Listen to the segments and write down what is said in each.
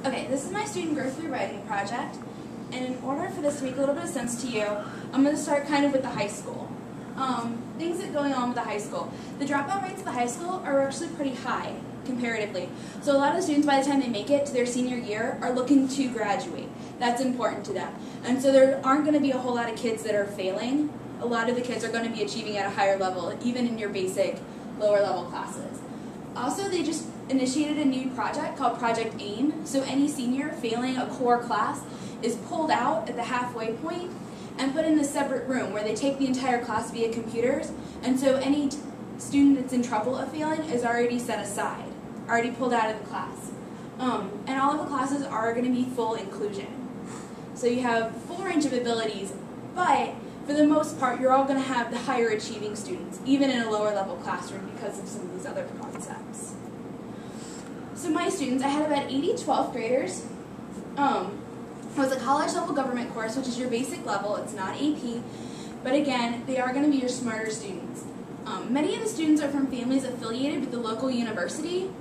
Okay, this is my student growth through writing project, and in order for this to make a little bit of sense to you, I'm going to start kind of with the high school. Things that are going on with the high school. The dropout rates of the high school are actually pretty high, comparatively. So a lot of the students, by the time they make it to their senior year, are looking to graduate. That's important to them. And so there aren't going to be a whole lot of kids that are failing. A lot of the kids are going to be achieving at a higher level, even in your basic lower level classes. Also, they just initiated a new project called Project AIM. So any senior failing a core class is pulled out at the halfway point and put in a separate room where they take the entire class via computers. And so any student that's in trouble of failing is already set aside, already pulled out of the class. And all of the classes are going to be full inclusion. So you have full range of abilities, but for the most part, you're all going to have the higher achieving students, even in a lower level classroom because of some of these other concepts. So my students, I had about 80 12th graders. It was a college level government course, which is your basic level. It's not AP, but again, they are going to be your smarter students. Many of the students are from families affiliated with the local university,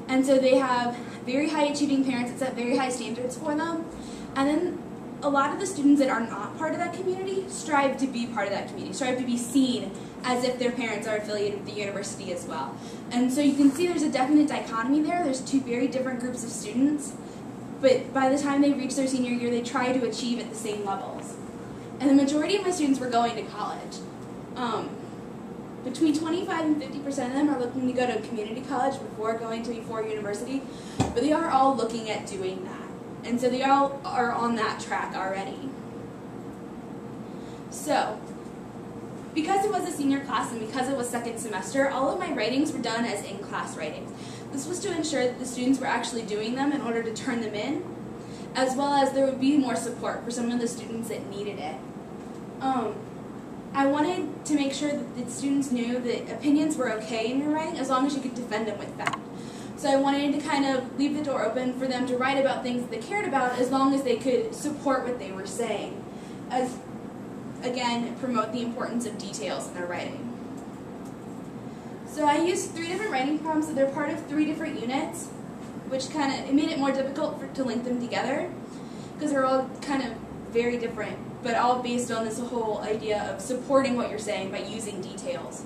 and so they have very high achieving parents that set very high standards for them. And then a lot of the students that are not part of that community strive to be part of that community, strive to be seen as if their parents are affiliated with the university as well. And so you can see there's a definite dichotomy there. There's two very different groups of students, but by the time they reach their senior year, they try to achieve at the same levels. And the majority of my students were going to college. Between 25 and 50% of them are looking to go to community college before going to before university, but they are all looking at doing that. And so they all are on that track already. So, because it was a senior class and because it was second semester, all of my writings were done as in-class writings. This was to ensure that the students were actually doing them in order to turn them in, as well as there would be more support for some of the students that needed it. I wanted to make sure that the students knew that opinions were okay in your writing as long as you could defend them with fact. So I wanted to kind of leave the door open for them to write about things that they cared about as long as they could support what they were saying, as, again, promote the importance of details in their writing. So I used 3 different writing prompts, so they're part of 3 different units, which it made it more difficult to link them together, because they're all kind of very different, but all based on this whole idea of supporting what you're saying by using details.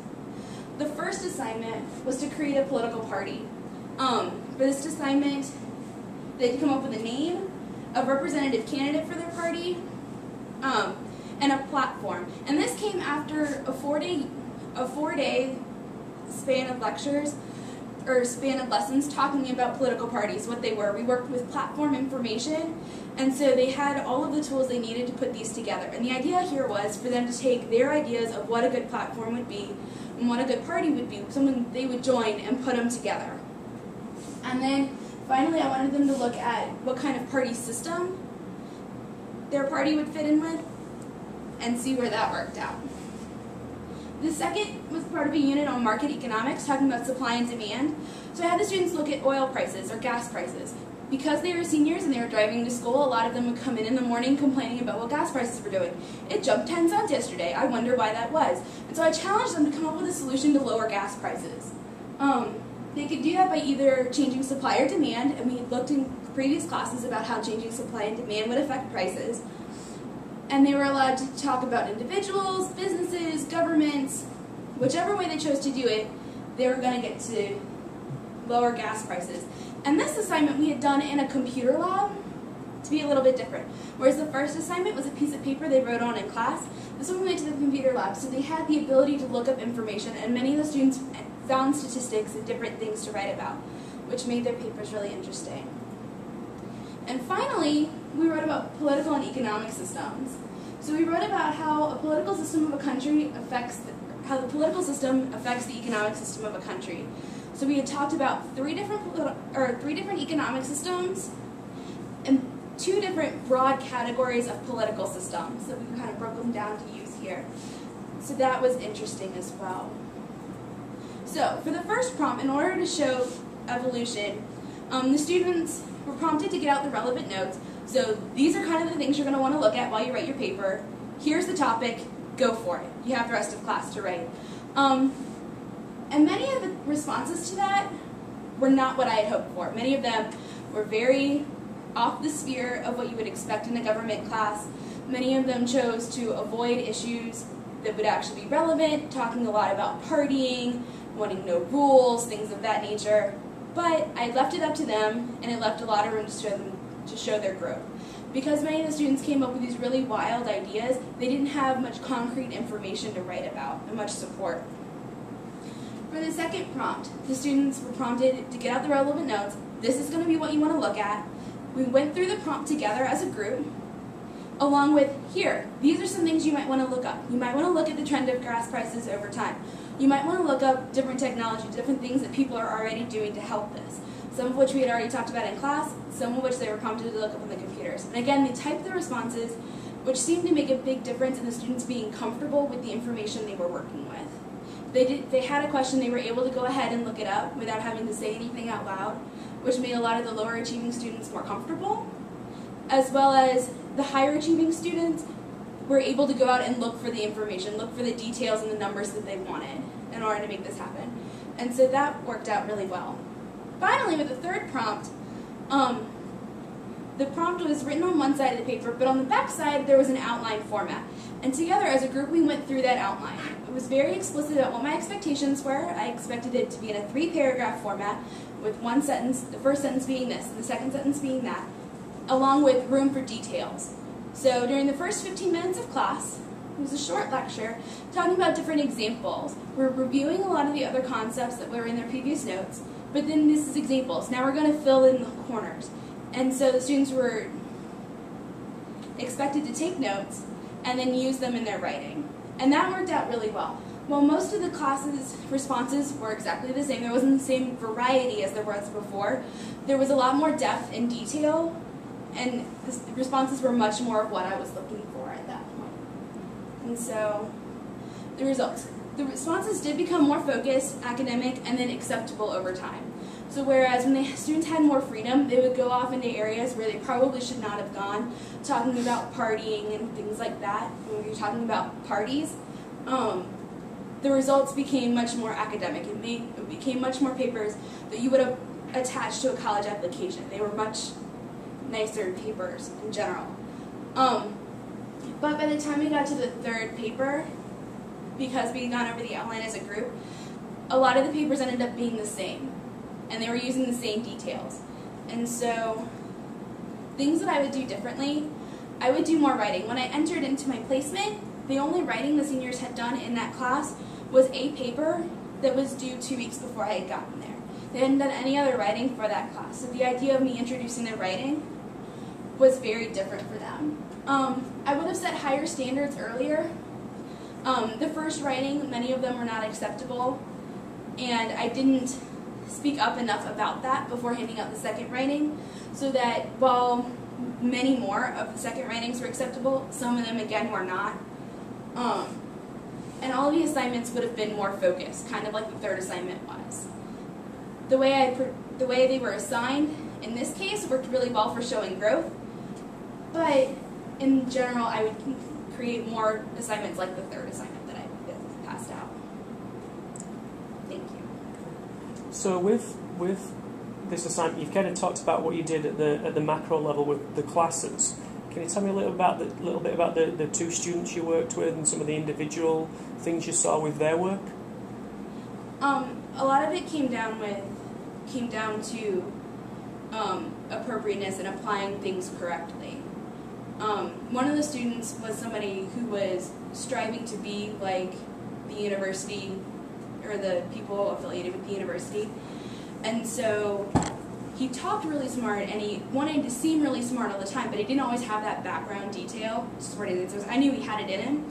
The first assignment was to create a political party. For this assignment, they had to come up with a name, a representative candidate for their party, and a platform. And this came after a four-day span of lectures, or span of lessons talking about political parties, what they were. We worked with platform information, and so they had all of the tools they needed to put these together. And the idea here was for them to take their ideas of what a good platform would be and what a good party would be, someone they would join and put them together. And then finally I wanted them to look at what kind of party system their party would fit in with and see where that worked out. The second was part of a unit on market economics, talking about supply and demand. So I had the students look at oil prices or gas prices. Because they were seniors and they were driving to school, a lot of them would come in the morning complaining about what gas prices were doing. It jumped 10 cents yesterday. I wonder why that was. And so I challenged them to come up with a solution to lower gas prices. They could do that by either changing supply or demand, and we looked in previous classes about how changing supply and demand would affect prices. And they were allowed to talk about individuals, businesses, governments, whichever way they chose to do it, they were going to get to lower gas prices. And this assignment we had done in a computer lab to be a little bit different. Whereas the first assignment was a piece of paper they wrote on in class, this one we went to the computer lab, so they had the ability to look up information, and many of the students found statistics and different things to write about, which made their papers really interesting. And finally, we wrote about political and economic systems. So we wrote about how a political system of a country how the political system affects the economic system of a country. So we had talked about 3 different economic systems and 2 different broad categories of political systems that we kind of broke them down to use here. So that was interesting as well. So for the first prompt, in order to show evolution, the students were prompted to get out the relevant notes. So these are kind of the things you're going to want to look at while you write your paper. Here's the topic, go for it. You have the rest of class to write. And many of the responses to that were not what I had hoped for. Many of them were very off the sphere of what you would expect in a government class. Many of them chose to avoid issues that would actually be relevant, talking a lot about partying, wanting no rules, things of that nature. But I left it up to them, and it left a lot of room to show their growth. Because many of the students came up with these really wild ideas, they didn't have much concrete information to write about and much support. For the second prompt, the students were prompted to get out the relevant notes. This is going to be what you want to look at. We went through the prompt together as a group, along with, here, these are some things you might want to look up. You might want to look at the trend of gas prices over time. You might want to look up different technology, different things that people are already doing to help this. Some of which we had already talked about in class, some of which they were prompted to look up on the computers. And again, they typed the responses, which seemed to make a big difference in the students being comfortable with the information they were working with. They had a question, they were able to go ahead and look it up without having to say anything out loud, which made a lot of the lower achieving students more comfortable, as well as the higher achieving students were able to go out and look for the information, look for the details and the numbers that they wanted in order to make this happen. And so that worked out really well. Finally, with the third prompt, the prompt was written on one side of the paper, but on the back side there was an outline format. And together as a group we went through that outline. It was very explicit about what my expectations were. I expected it to be in a 3-paragraph format with one sentence, the first sentence being this, and the second sentence being that, along with room for details. So during the first 15 minutes of class, it was a short lecture talking about different examples. We're reviewing a lot of the other concepts that were in their previous notes, but then this is examples. Now we're going to fill in the corners. And so the students were expected to take notes and then use them in their writing. And that worked out really well. While most of the class's responses were exactly the same, there wasn't the same variety as there was before, there was a lot more depth and detail, and the responses were much more of what I was looking for at that point. And so, the results. The responses did become more focused, academic, and then acceptable over time. So whereas when the students had more freedom, they would go off into areas where they probably should not have gone, talking about partying and things like that, when we were talking about parties, the results became much more academic. It became much more papers that you would have attached to a college application. They were much nicer papers in general. But by the time we got to the third paper, because we had gone over the outline as a group, a lot of the papers ended up being the same, and they were using the same details. And so, things that I would do differently, I would do more writing. When I entered into my placement, the only writing the seniors had done in that class was a paper that was due 2 weeks before I had gotten there. They hadn't done any other writing for that class. So the idea of me introducing their writing was very different for them. I would have set higher standards earlier. The first writing, many of them were not acceptable, and I didn't speak up enough about that before handing out the second writing, so that while many more of the second writings were acceptable, some of them again were not. And all the assignments would have been more focused, kind of like the third assignment was. The way they were assigned in this case worked really well for showing growth, but in general I would create more assignments like the third assignment that I passed out. Thank you. So with this assignment, you've kind of talked about what you did at the macro level with the classes. Can you tell me a little bit about the two students you worked with and some of the individual things you saw with their work? A lot of it came down to appropriateness and applying things correctly. One of the students was somebody who was striving to be like the university or the people affiliated with the university, and so he talked really smart and he wanted to seem really smart all the time, but he didn't always have that background detail. So I knew he had it in him,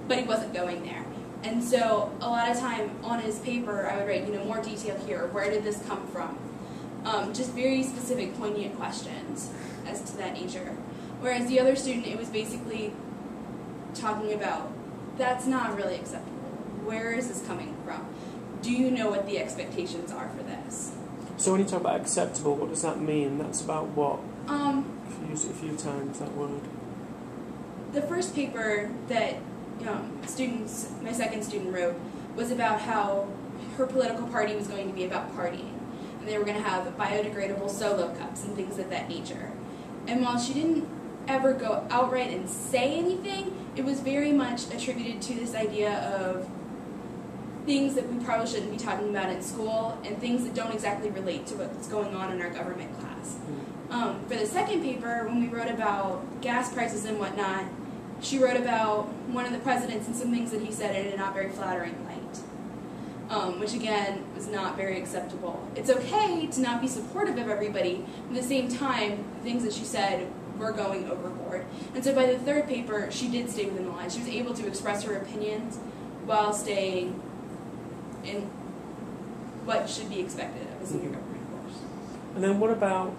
but he wasn't going there. And so a lot of time on his paper I would write, more detail here. Where did this come from? Just very specific, poignant questions as to that nature. Whereas the other student, it was basically talking about, that's not really acceptable. Where is this coming from? Do you know what the expectations are for this? So when you talk about acceptable, what does that mean? That's about what? If you use it a few times, that word. The first paper that my second student wrote was about how her political party was going to be about partying. And they were going to have biodegradable solo cups and things of that nature. And while she didn't ever go outright and say anything, it was very much attributed to this idea of things that we probably shouldn't be talking about in school and things that don't exactly relate to what's going on in our government class. For the second paper, when we wrote about gas prices and whatnot, she wrote about one of the presidents and some things that he said in a not very flattering light, which again was not very acceptable. It's okay to not be supportive of everybody, but at the same time, the things that she said were going overboard. And so by the third paper, she did stay within the lines. She was able to express her opinions while staying in what should be expected of a senior government course. And then what about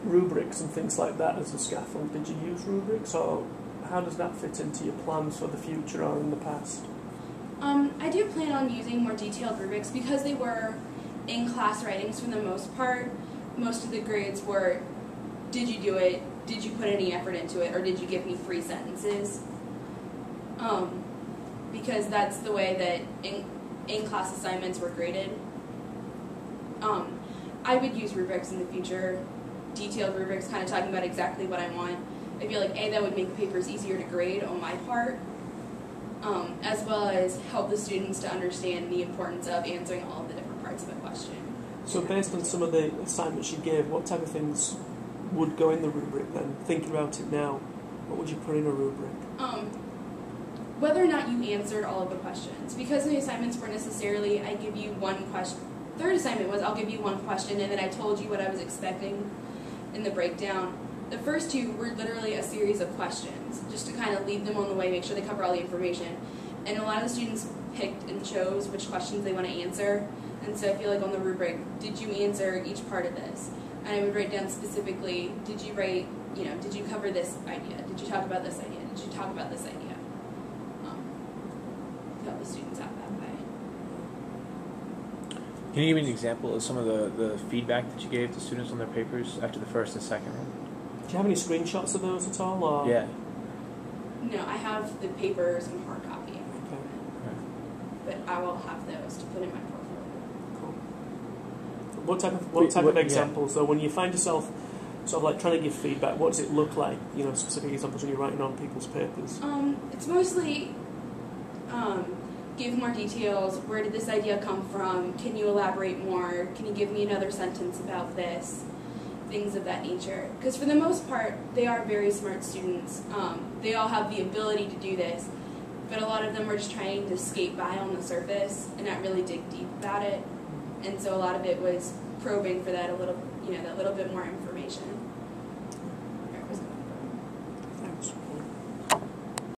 rubrics and things like that as a scaffold? Did you use rubrics, or how does that fit into your plans for the future or in the past? I do plan on using more detailed rubrics because they were in-class writings for the most part. Most of the grades were, did you do it, did you put any effort into it, or did you give me 3 sentences? Because that's the way that in-class assignments were graded. I would use rubrics in the future, detailed rubrics, kind of talking about exactly what I want. I feel like, A, that would make the papers easier to grade on my part, as well as help the students to understand the importance of answering all of the different parts of a question. So based on some of the assignments you gave, what type of things would go in the rubric then? Thinking about it now, what would you put in a rubric? Whether or not you answered all of the questions. Because the assignments weren't necessarily, I give you one question. Third assignment was, I'll give you one question, and then I told you what I was expecting in the breakdown. The first 2 were literally a series of questions, just to kind of lead them on the way, make sure they cover all the information. And a lot of the students picked and chose which questions they want to answer. And so I feel like on the rubric, did you answer each part of this? And I would write down specifically, did you write, did you cover this idea? Did you talk about this idea? Did you talk about this idea? To help the students out that way. Can you give me an example of some of the feedback that you gave to students on their papers after the first and second round? Do you have any screenshots of those at all? Or? Yeah. No, I have the papers in hard copy. Okay. But I will have those to put in my portfolio. Cool. What type of examples, though, when you find yourself sort of like trying to give feedback, what does it look like? Specific examples when you're writing on people's papers? It's mostly give more details. Where did this idea come from? Can you elaborate more? Can you give me another sentence about this? Things of that nature. Because for the most part, they are very smart students. They all have the ability to do this, but a lot of them were just trying to skate by on the surface and not really dig deep about it. And so a lot of it was probing for that that little bit more information.